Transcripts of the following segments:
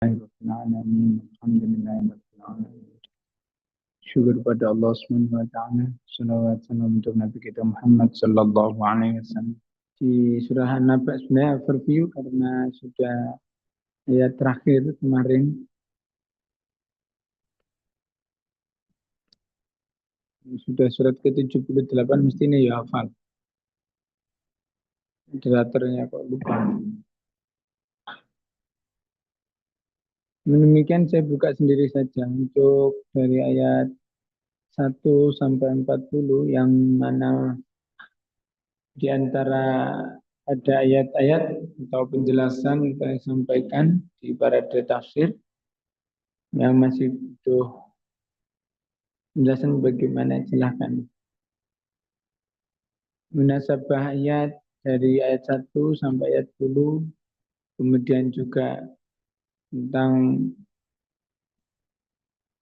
Alhamdulillahirrahmanirrahim. Syukur pada Allah Subhanahu wa taala. Salawat salam untuk Nabi kita Muhammad sallallahu alaihi wasallam. Di surah An-Naba sebenarnya overview karena sudah ayat terakhir kemarin. Sudah surat ke-78 mestinya ya hafal. Moderatornya kok lupa. Demikian saya buka sendiri saja untuk dari ayat 1 sampai 40 yang mana di antara ada ayat-ayat atau penjelasan yang saya sampaikan di parade tafsir yang masih butuh penjelasan bagaimana silahkan. Munasabah ayat dari ayat 1 sampai ayat 10, kemudian juga tentang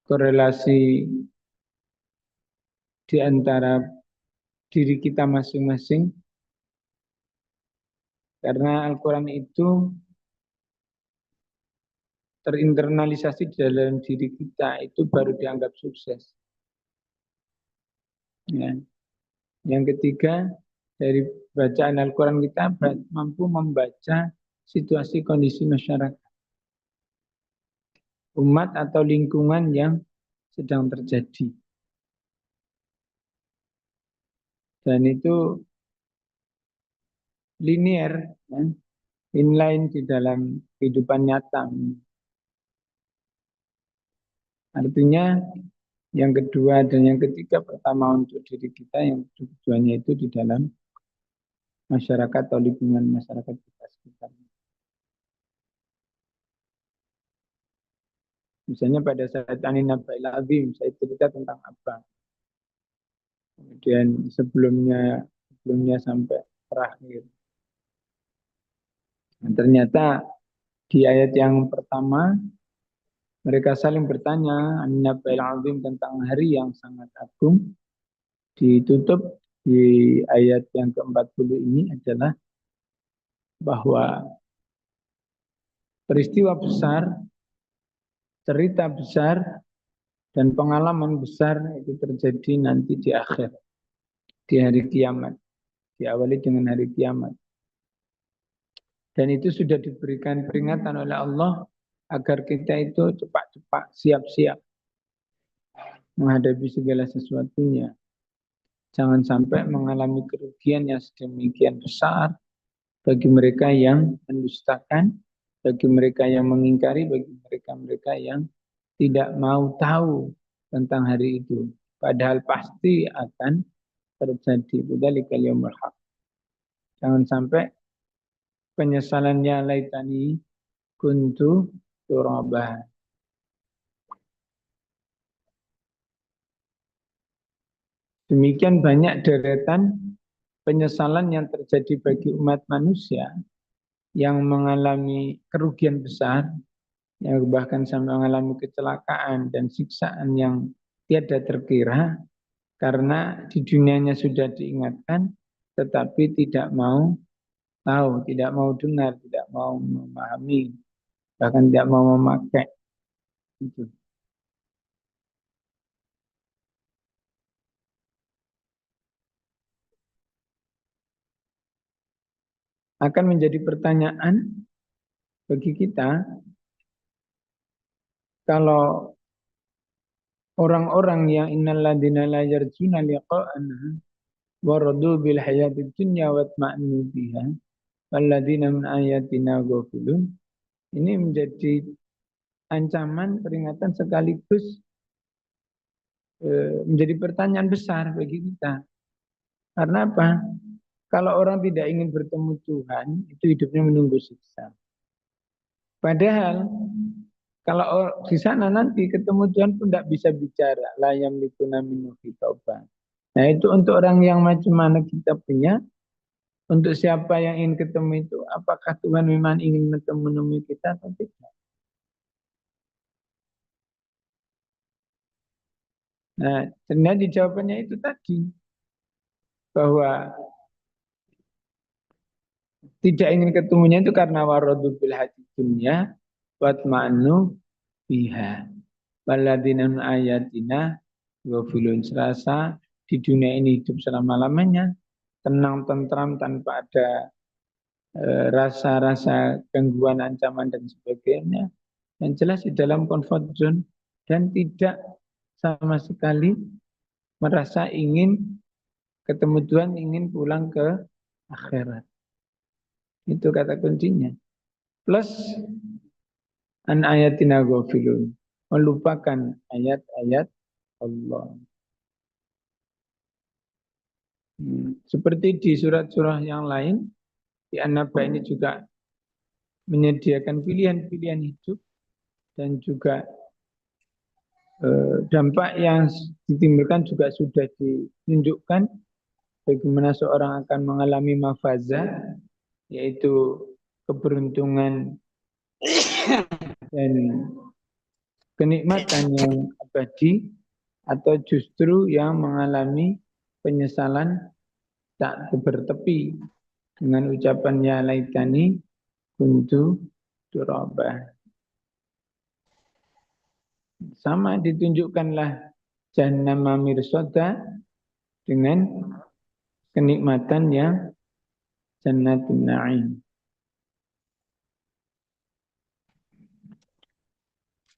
korelasi di antara diri kita masing-masing, karena Al-Quran itu terinternalisasi di dalam diri kita, itu baru dianggap sukses. Ya. Yang ketiga, dari bacaan Al-Quran kita mampu membaca situasi kondisi masyarakat, umat atau lingkungan yang sedang terjadi. Dan itu linear, ya, inline di dalam kehidupan nyata. Artinya yang kedua dan yang ketiga, pertama untuk diri kita, yang tujuannya itu di dalam masyarakat atau lingkungan masyarakat kita sekitar. Misalnya pada saat Anin Naba'il Azim, saya cerita tentang apa. Kemudian sebelumnya sampai terakhir. Dan ternyata di ayat yang pertama, mereka saling bertanya, Anin Naba'il Azim, tentang hari yang sangat agung. Ditutup di ayat yang ke-40 ini adalah bahwa peristiwa besar, cerita besar, dan pengalaman besar itu terjadi nanti di akhir, di hari kiamat. Diawali dengan hari kiamat. Dan itu sudah diberikan peringatan oleh Allah agar kita itu cepat-cepat siap-siap menghadapi segala sesuatunya. Jangan sampai mengalami kerugian yang sedemikian besar bagi mereka yang mendustakan, bagi mereka yang mengingkari, bagi mereka-mereka yang tidak mau tahu tentang hari itu. Padahal pasti akan terjadi. Dzalika yaumul haq. Jangan sampai penyesalannya laitani kuntu turaba. Demikian banyak deretan penyesalan yang terjadi bagi umat manusia yang mengalami kerugian besar, yang bahkan sampai mengalami kecelakaan dan siksaan yang tiada terkira, karena di dunianya sudah diingatkan, tetapi tidak mau tahu, tidak mau dengar, tidak mau memahami, bahkan tidak mau memakai. Itu. Akan menjadi pertanyaan bagi kita, kalau orang-orang yang innalladzina la yarjuna liqa'ana waradu bil hayatid dunya watma'annu biha walladzina min ayatina ghafilun, ini menjadi ancaman, peringatan sekaligus menjadi pertanyaan besar bagi kita. Karena apa? Kalau orang tidak ingin bertemu Tuhan, itu hidupnya menunggu siksa. Padahal kalau di sana nanti ketemu Tuhan pun tidak bisa bicara. La yamlikuna minhu khitaban. Nah itu untuk orang yang macam mana kita punya. Untuk siapa yang ingin ketemu itu, apakah Tuhan memang ingin menemui kita atau tidak? Nah, ternyata jawabannya itu tadi, bahwa tidak ingin ketemunya itu karena waradul bil hati dunia, watma'annu biha. Waladina ayatina ghafilun, serasa di dunia ini hidup selama-lamanya tenang tentram tanpa ada rasa-rasa gangguan, ancaman dan sebagainya. Yang jelas di dalam comfort zone dan tidak sama sekali merasa ingin ketemu Tuhan, ingin pulang ke akhirat. Itu kata kuncinya. Plus an ayatina ghafilun, melupakan ayat-ayat Allah. Seperti di surat-surah yang lain, di An-Naba ini juga menyediakan pilihan-pilihan hidup dan juga dampak yang ditimbulkan juga sudah ditunjukkan bagaimana seorang akan mengalami mafazah, yaitu keberuntungan dan kenikmatan yang abadi, atau justru yang mengalami penyesalan tak bertepi dengan ucapan ya laitani kuntu turaba. Sama ditunjukkanlah jahannama mirsoda dengan kenikmatan yang jannatun na'im.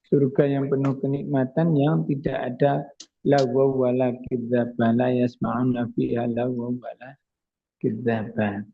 Surga yang penuh kenikmatan yang tidak ada lagwa wala kidzaba, la yasma'una fiha lagwa wala kidzaba.